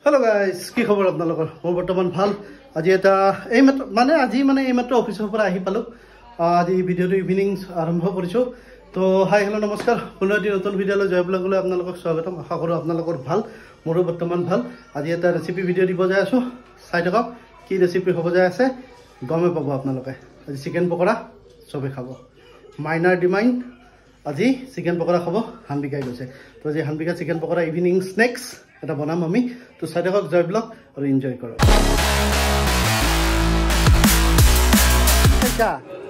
hello guys কি খবৰ আপোনালোকৰ মোৰ বৰ্তমান ভাল আজি এটা এই মাত্ৰ অফিচৰ পৰা আহি পালো আজি ভিডিওটো ইভিনিং আৰম্ভ কৰিছো তো হাই হেল্ল নমস্কাৰ পুনৰ এটি নতুন ভিডিওলৈ জয় ব্লগলৈ আপোনালোকক স্বাগতম আশা কৰো আপোনালোকৰ ভাল মোৰো বৰ্তমান ভাল আজি এটা ৰেচিপি ভিডিও দিব যাই আছো চাই থাকক কি ৰেচিপি হ'ব যাই আছে গমে পাব আপোনালোকে আজি চিকেন পকৰা সবে খাব মাইনাৰ ডিমাইন আজি চিকেন পকৰা খাব হানবিকাই গৈছে তো আজি হানবিকা চিকেন পকৰা ইভিনিং স্নেক্স এটা বনাম আমি তো চাই থাকক জয় ব্লগ আৰু এনজয় কৰক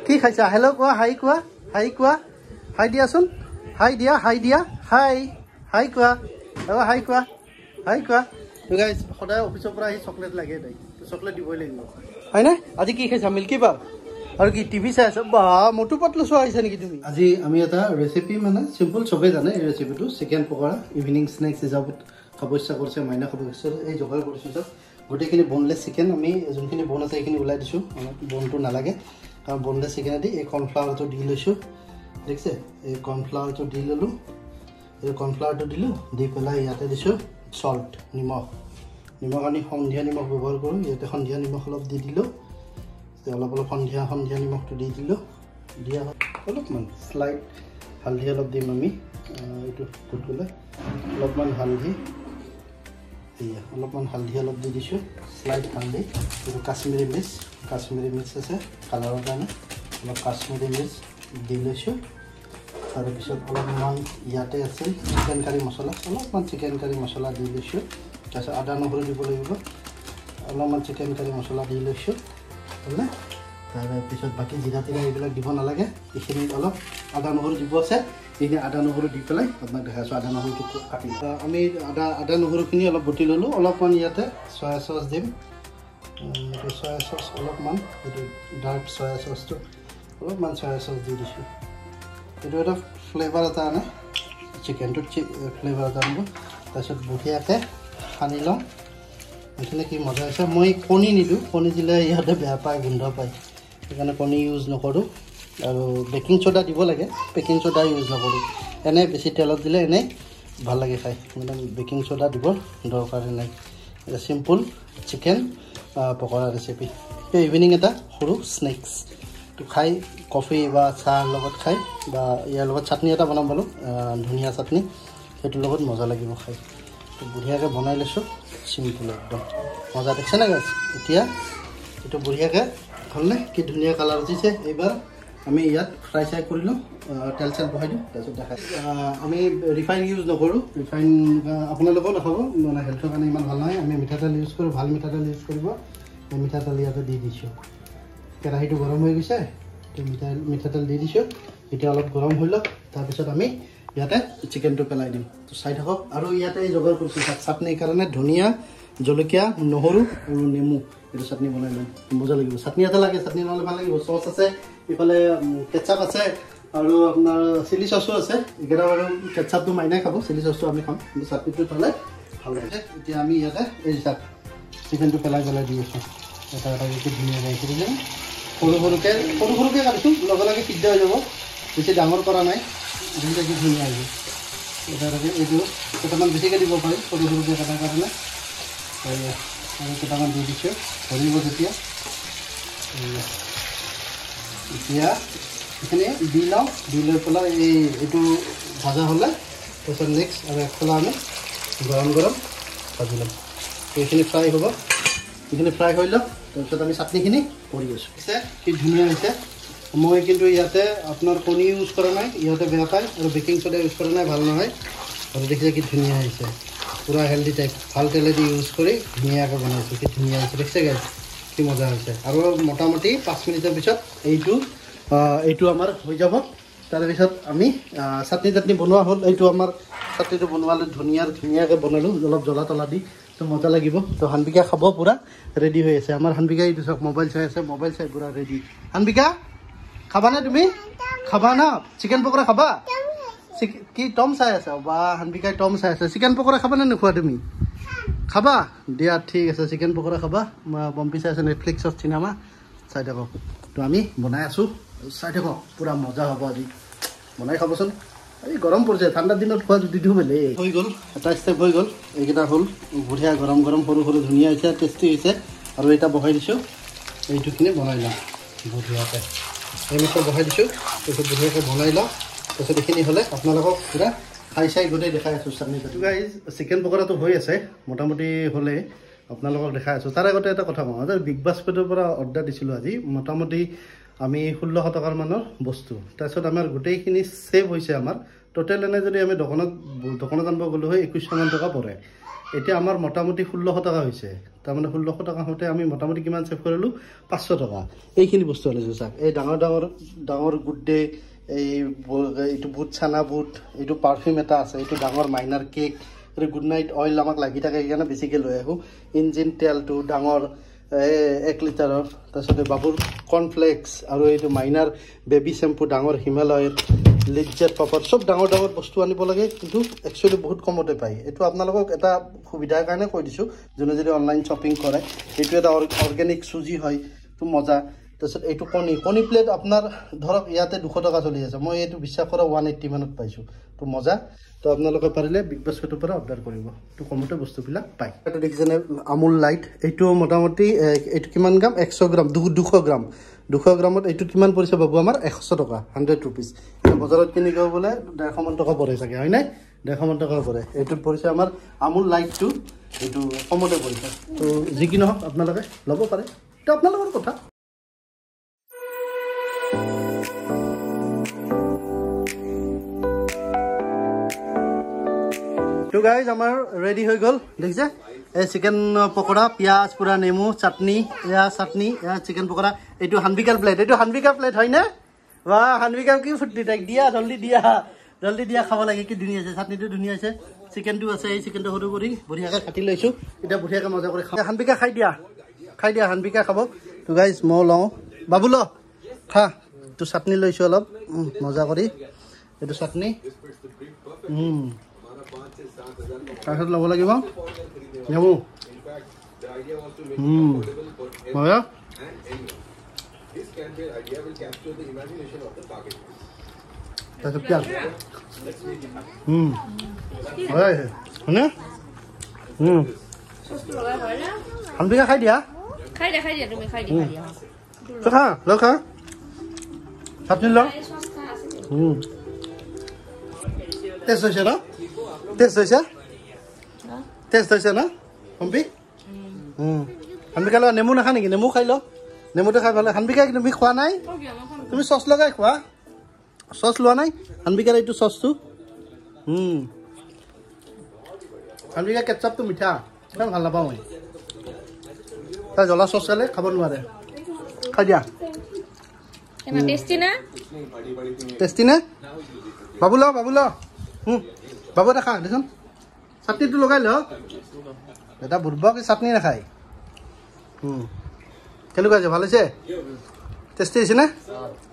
কি খাইছা হেল্ল কোৱা হাই হাই দিয়াচোন হাই দিয়া হাই কোৱা তো গাইস সদায় অফিচৰ পৰা আহি চকলেট লাগে তাই তো চকলেট দিবই লাগিব হয় না আজি কি খাইছা মিল্কি বাৰ আৰু কি টিভি চাই আছো বা মোটু পাতলু চোৱা আহিছা নেকি তুমি আজি আমি এটা ৰেচিপি মানে সিম্পল সবে জানে এই ৰেচিপিটো চিকেন পকৰা ইভিনিং স্নেক্স হিচাপত খাব ইচ্ছা কৰিছে মাইনা খাব ইচ্ছা এই যোগাৰ কৰিছো তো গোটেইখিনি বনলেছ চিকেন আমি যোনখিনি বন আছে এইখিনি ওলাই দিছো বনটো নালাগে কাৰণ বনলেছ চিকেন দি এই কৰ্ণফ্লাৱাৰটো দি লৈছো দেখছে এই কৰ্ণফ্লাৱাৰটো দি ললো এই কৰ্ণফ্লাৱাৰটো দিলো দি পেলাই ইয়াতে দিছো সল্ট নিমখ আমি সন্ধিয়া নিমখ ব্যৱহাৰ কৰোঁ ইয়াতে সন্ধিয়া নিমখ অলপ দি দিলো অলপ সন্ধিয়া নিমখটো দি দিলো দিয়া অলপমান স্লাইড হালধি অলপ দিম আমি এইটো কুটকুলে অলপমান হালধি অলপমান হালধি অলপ দি দিছোঁ স্লাইড হালধি এইটো কাশ্মীৰী মিৰ্চ আছে কালাৰৰ কাৰণে অলপ কাশ্মীৰী মিৰ্চ দি লৈছোঁ তাৰপিছত অলপমান ইয়াতে আছে চিকেন কাৰী মছলা অলপমান চিকেন কাৰী মছলা দি লৈছোঁ তাৰপিছত আদা নহৰু দিব লাগিব অলপমান চিকেন কাৰী মছলা দি লৈছোঁ হ'লনে তাৰপিছত বাকী জিৰা তিৰা এইবিলাক দিব নালাগে এইখিনি অলপ আদা নহৰু দিব আছে এইখিনি আদা নহৰু দি পেলাই আপোনাক দেখাইছোঁ আদা নহৰুটো কাটি আমি আদা নহৰুখিনি অলপ বটি ল'লোঁ অলপমান ইয়াতে চয়া চচ দিম এইটো চয়া চচ অলপমান এইটো ডাৰ্ক চয়া চচটো অলপমান চয়া চচ দি দিছোঁ এইটো এটা ফ্লেভাৰ এটা আনে চিকেনটোত ফ্লেভাৰ এটা আনিব তাৰপিছত বঢ়িয়াকৈ সানি লওঁ এইখিনি কি মজা হৈছে মই কণী নিদিওঁ কণী দিলে ইহঁতে বেয়া পায় গোন্ধ পায় সেইকাৰণে কণী ইউজ নকৰোঁ আৰু বেকিং চ'ডা দিব লাগে বেকিং চ'ডা ইউজ নকৰোঁ এনেই বেছি তেলত দিলে এনেই ভাল লাগে খাই মানে বেকিং চ'ডা দিব দৰকাৰী নাই এটা চিম্পুল চিকেন পকৰা ৰেচিপি এই ইভিনিং এটা সৰু স্নেক্স তো খাই কফি বা চাহৰ লগত খাই বা ইয়াৰ লগত চাটনি এটা বনাম বাৰু ধুনীয়া চাটনি সেইটোৰ লগত মজা লাগিব খাই তো বঢ়িয়াকৈ বনাই লৈছোঁ চিম্পুল একদম মজা দেখিছে না গাইছ এতিয়া এইটো বঢ়িয়াকৈ হ'লনে কি ধুনীয়া কালাৰ উঠিছে এইবাৰ আমি ইয়াত ফ্ৰাই কৰি লওঁ তেল চেল বহাই দিওঁ তাৰপিছত দেখাই আমি ৰিফাইন ইউজ নকৰোঁ ৰিফাইন আপোনালোকেও নাখাব মানে হেল্থৰ কাৰণে ইমান ভাল নহয় আমি মিঠাতেল ইউজ কৰোঁ ভাল মিঠাতেল ইউজ কৰিব এই মিঠাতেল ইয়াতে দি দিছোঁ কেৰাহীটো গৰম হৈ গৈছে মিঠাতেল দি দিছোঁ এতিয়া অলপ গৰম হৈ লওক তাৰপিছত আমি ইয়াতে চিকেনটো পেলাই দিম তো চাই থাকক আৰু ইয়াতে যোগাৰ কৰিছোঁ চাটনিৰ কাৰণে ধনিয়া জলকীয়া নহৰু আৰু নেমু এইটো চাটনি বনাই ল'ম মজা লাগিব চাটনি এটা লাগে চাটনি নহ'লে ভাল লাগিব চচ আছে ইফালে কেটচাপ আছে আৰু আপোনাৰ চিলি চচো আছে এইকেইটা বাৰু কেটচাপটো মাইনাই খাব চিলি চচটো আমি খাম কিন্তু চাটনিটো পেলাই ভাল লাগে এতিয়া আমি ইয়াতে এই চিকেনটো পেলাই দি আছোঁ এটা কি ধুনীয়াকৈ এইখিনি যে সৰুকৈ কাটিছোঁ লগে সিদ্ধ হৈ যাব বেছি ডাঙৰ কৰা নাই এইখিনিতে কি ধুনীয়া আহিব এটাকে এইটো কেইটামান বেছিকৈ দিব পাৰি সৰুকৈ কটাৰ কাৰণে আৰু কেইটামান দি দিছোঁ ধৰিব যেতিয়া এতিয়া এইখিনি দি লওঁ দি লৈ পেলাই এইটো ভাজা হ'লে তাৰপিছত নেক্সট আৰু একফালে আমি গৰম ভাজি ল'ম এইখিনি ফ্ৰাই হ'ব এইখিনি ফ্ৰাই হৈ লওক তাৰপিছত আমি চাটনিখিনি কৰি আছোঁ কি ধুনীয়া হৈছে মই কিন্তু ইয়াতে আপোনাৰ কণী ইউজ কৰা নাই ইহঁতে বেয়া পায় আৰু বেকিং চ'ডা ইউজ কৰা নাই ভাল নহয় আৰু দেখিছে কি ধুনীয়া হৈছে পুৰা হেল্ডি টাইপ ভাল তেলেদি ইউজ কৰি ধুনীয়াকৈ বনাইছোঁ কি ধুনীয়া হৈছে দেখিছে গাইছ কি মজা হৈছে আৰু মোটামুটি 5 মিনিটৰ পিছত এইটো আমাৰ হৈ যাব তাৰপিছত আমি চাটনি বনোৱা হ'ল এইটো আমাৰ চাটনিটো বনোৱালে ধুনীয়াকৈ বনালোঁ অলপ জ্বলা তলা দি তো মজা লাগিব তো হানবিকা খাব পুৰা ৰেডি হৈ আছে আমাৰ হানবিকা এইটো চাওক মোবাইল চাই আছে মোবাইল চাই পুৰা ৰেডি হানবিকা খাবানে তুমি খাবা না চিকেন পকৰা খাবা কি টম চাই আছা বা হানবিকাই টম চাই আছে চিকেন পকৰা খাবানে নোখোৱা তুমি খাবা দিয়া ঠিক আছে চিকেন পকৰা খাবা পম্পি চাই আছে নেটফ্লিক্সৰ চিনেমা চাই থাকক তো আমি বনাই আছোঁ চাই থাকক পুৰা মজা হ'ব আজি বনাই খাবচোন এই গৰম পৰিছে ঠাণ্ডাৰ দিনত খোৱা জুতিটো বেলেগ হৈ গ'ল এটা ষ্টেপ হৈ গ'ল এইকেইটা হ'ল বঢ়িয়া গৰম গৰম সৰু সৰু ধুনীয়া হৈছে টেষ্টি হৈছে আৰু এটা বহাই দিছোঁ এইটোখিনি বনাই লওঁ বঢ়িয়াকৈ এইমাত্ৰ বহাই দিছোঁ তাৰপিছত বঢ়িয়াকৈ বনাই লওঁ তাৰপিছত এইখিনি হ'লে আপোনালোকক পুৰা খাই চাই গোটেই দেখাই আছোঁ চাটনি গাইজ চিকেন পকৰাটো হৈ আছে মোটামুটি হ'লে আপোনালোকক দেখাই আছোঁ তাৰ আগতে এটা কথা কওঁ বিগ বাস্কেটৰ পৰা অৰ্ডাৰ দিছিলোঁ আজি মোটামুটি আমি 1600 টকাৰ মানৰ বস্তু তাৰপিছত আমাৰ গোটেইখিনি সেভ হৈছে আমাৰ টোটেল এনে যদি আমি দোকানত আনিব গ'লো হয় 2100 মান টকা পৰে এতিয়া আমাৰ মোটামুটি 1600 টকা হৈছে তাৰমানে 1600 টকা হওঁতে আমি মোটামুটি কিমান সেভ কৰিলোঁ 500 টকা এইখিনি বস্তু আনিছোঁ চাওক এই ডাঙৰ গুড ডে এইটো বুট চানা বুট এইটো পাৰফিউম এটা আছে এইটো ডাঙৰ মাইনাৰ কেক এইটো গুড নাইট অইল আমাক লাগি থাকে সেইকাৰণে বেছিকৈ লৈ আহোঁ ইঞ্জিন তেলটো ডাঙৰ 1 লিটাৰৰ তাৰপিছতে বাবুৰ কৰ্ণফ্লেক্স আৰু এইটো মাইনাৰ বেবী শ্বেম্পু ডাঙৰ হিমালয়ৰ লিজেট পাপৰ চব ডাঙৰ বস্তু আনিব লাগে কিন্তু একচুৱেলি বহুত কমতে পায় এইটো আপোনালোকক এটা সুবিধাৰ কাৰণে কৈ দিছোঁ যোনে যদি অনলাইন শ্বপিং কৰে এইটো এটা অৰ্গেনিক চুজি হয় এইটো মজা তাৰপিছত এইটো কণী প্লেট আপোনাৰ ধৰক ইয়াতে 200 টকা চলি আছে মই এইটো বিশ্বাস কৰা 180 মানত পাইছোঁ তো মজা তো আপোনালোকে পাৰিলে বিগ বাস্কেটৰ পৰা অৰ্ডাৰ কৰিব তো কমতে বস্তুবিলাক পায় এইটো দেখিছেনে আমুল লাইট এইটো মোটামুটি এইটো কিমান গ্ৰাম 100 গ্ৰাম 200 গ্ৰামত এইটো কিমান পৰিছে বাবু আমাৰ 100 টকা 100 ৰুপিজ বজাৰত কিনি গ'লে বোলে 150 মান টকা পৰে চাগে হয় নাই 150 মান টকা পৰে এইটোত পৰিছে আমাৰ আমুল লাইটটো এইটো কমতে পৰিছে তো যি কি নহওক আপোনালোকে ল'ব পাৰে এইটো আপোনালোকৰ কথা তো গাইজ আমাৰ ৰেডি হৈ গ'ল দেখিছে এই চিকেন পকোৰা পিঁয়াজ পুৰা নেমু চাটনি এয়া চিকেন পকোৰা এইটো হানবিকাৰ প্লেট হয়নে বা হানবিকাৰ কি ফুৰ্তি তাইক দিয়া জল্দি দিয়া খাব লাগে কি ধুনীয়া আছে চাটনিটো ধুনীয়া আছে চিকেনটো আছে এই চিকেনটো সৰু কৰি বঢ়িয়াকৈ কাটি লৈছোঁ এতিয়া বঢ়িয়াকৈ মজা কৰি খাওঁ হানবিকা খাই দিয়া হানবিকা খাব তো গাইজ মই লওঁ বাবু ল খা তো চাটনি লৈছোঁ অলপ মজা কৰি এইটো চাটনি তাৰপিছত ল'ব লাগিব নেমু মজা তাৰপিছত পিঁয়াজ হয়নে হানবিকা খাই দিয়া খা চাটনি ল টেষ্ট হৈছে ন টেষ্ট হৈছে ন কম্পি হানবিকা লোৱা নেমু নাখা নেকি নেমু খাই ল নেমুটো খাই ভাল হানবিকা তুমি খোৱা নাই তুমি চচ লগাই খোৱা চচ লোৱা নাই হানবিকাৰ এইটো চচটো হানবিকা কেটচাপটো মিঠা ইমান ভাল নাপাওঁ মই তাই জ্বলা চচ খালে খাব নোৱাৰে খাই দিয়া টেষ্টি নে বাবু ল বাবু এটা খা দেচোন চাটনিটো লগাই ল এটা বুৰ্বক চাটনি নাখায় কেনেকুৱা হৈছে ভাল হৈছে টেষ্টি হৈছে নে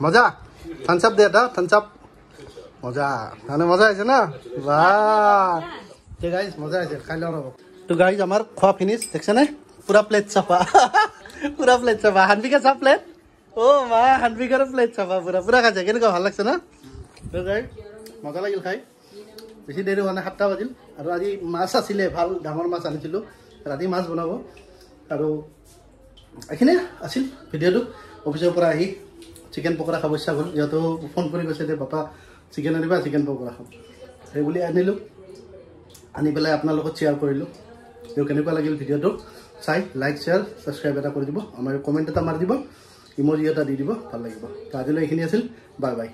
মজা থামছ আপ দে এটা থামছ আপ মজা মানে মজা হৈছে না বাহ গাইজ মজা হৈছে খাই লওঁ ৰ'ব তো গাইজ আমাৰ খোৱা ফিনিছ দেখিছেনে পুৰা প্লেট চাফা হানবিকা চাফ প্লেট মা হানবিকাৰ প্লেট চাফা পুৰা খাইছে কেনেকুৱা ভাল লাগছে না গাইজ মজা লাগিল খাই বেছি দেৰি হোৱা নাই 7টা বাজিল আৰু আজি মাছ আছিলে ভাল ডাঙৰ মাছ আনিছিলোঁ ৰাতি মাছ বনাব আৰু এইখিনি আছিল ভিডিঅ'টো অফিচৰ পৰা আহি চিকেন পকৰা খাব ইচ্ছা গ'ল যিহেতু ফোন কৰি কৈছে যে পাপা চিকেন আনিবা চিকেন পকৰা খাম সেইবুলি আনিলোঁ আনি পেলাই আপোনাৰ লগত শ্বেয়াৰ কৰিলোঁ কেনেকুৱা লাগিল ভিডিঅ'টো চাই লাইক শ্বেয়াৰ ছাবস্ক্ৰাইব এটা কৰি দিব আমাৰ কমেণ্ট এটা মাৰি দিব ইম'জি এটা দি দিব ভাল লাগিব তো আজিলৈ এইখিনি আছিল বাই বাই